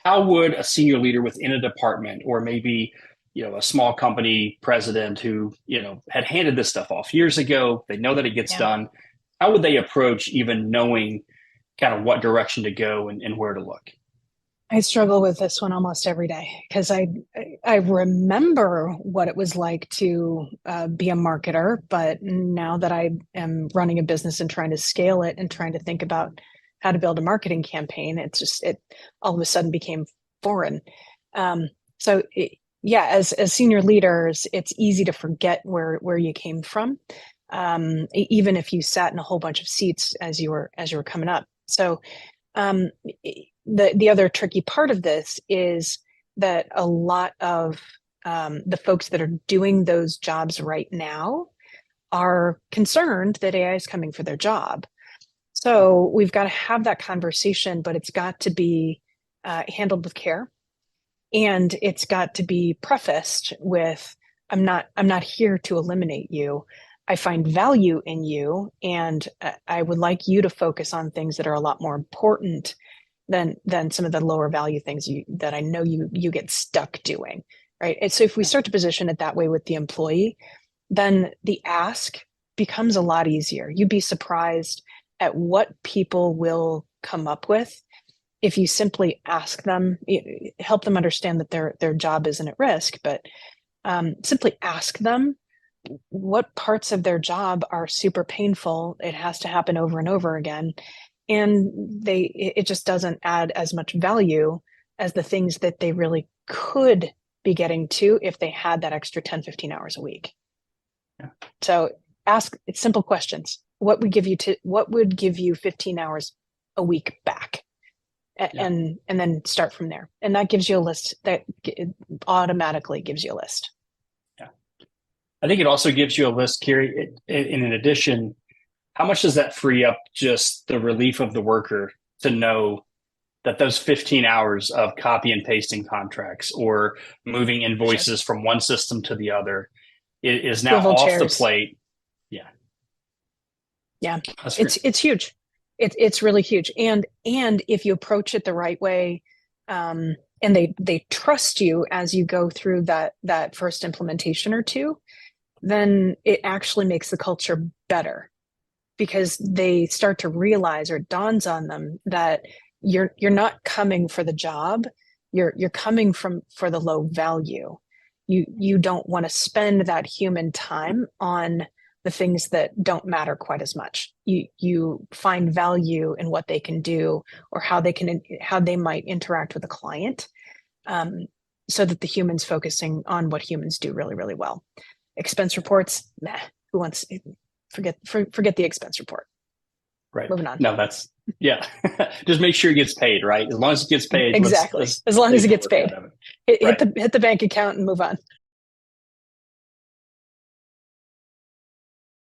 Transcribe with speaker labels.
Speaker 1: how would a senior leader within a department, or maybe a small company president who had handed this stuff off years ago, they know that it gets
Speaker 2: Yeah.
Speaker 1: done, how would they approach even knowing kind of what direction to go and where to look?
Speaker 2: I struggle with this one almost every day because I remember what it was like to be a marketer, but now that I am running a business and trying to scale it and trying to think about how to build a marketing campaign, it all of a sudden became foreign. Um, so yeah, as senior leaders, it's easy to forget where you came from, even if you sat in a whole bunch of seats as you were coming up. So um, the other tricky part of this is that a lot of the folks that are doing those jobs right now are concerned that AI is coming for their job. So we've got to have that conversation, but it's got to be handled with care, and it's got to be prefaced with, I'm not here to eliminate you. I find value in you, and I would like you to focus on things that are a lot more important than some of the lower value things that I know you get stuck doing, right? And so if we start to position it that way with the employee, then the ask becomes a lot easier. You'd be surprised at what people will come up with if you simply ask them, help them understand that their job isn't at risk, but simply ask them what parts of their job are super painful. It has to happen over and over again, and it just doesn't add as much value as the things that they really could be getting to if they had that extra 10, 15 hours a week.
Speaker 1: Yeah.
Speaker 2: So ask simple questions. What would give you 15 hours a week back?
Speaker 1: Yeah.
Speaker 2: And then start from there. And that gives you a list. That automatically gives you a list.
Speaker 1: Yeah. I think it also gives you a list, Karrie. In addition, how much does that free up just the relief of the worker to know that those 15 hours of copy and pasting contracts or moving
Speaker 2: Sure.
Speaker 1: invoices from one system to the other is now
Speaker 2: Swivel
Speaker 1: off the
Speaker 2: chairs.
Speaker 1: plate? Yeah,
Speaker 2: Yeah,
Speaker 1: that's great.
Speaker 2: it's huge. It's really huge. And if you approach it the right way, and they trust you as you go through that first implementation or two, then it actually makes the culture better because they start to realize, or it dawns on them, that you're not coming for the job. You're coming for the low value. You don't want to spend that human time on the things that don't matter quite as much. You find value in what they can do, or how they might interact with a client, um, so that the humans focusing on what humans do really, really well. Expense reports, nah, who wants, forget the expense report.
Speaker 1: Right.
Speaker 2: Moving on.
Speaker 1: No, that's yeah. Just make sure it gets paid, right? As long as it gets paid, let's
Speaker 2: Exactly.
Speaker 1: let's
Speaker 2: As long as
Speaker 1: take
Speaker 2: it
Speaker 1: the
Speaker 2: gets
Speaker 1: work out
Speaker 2: paid.
Speaker 1: of it.
Speaker 2: Hit
Speaker 1: Right.
Speaker 2: the bank account and move on.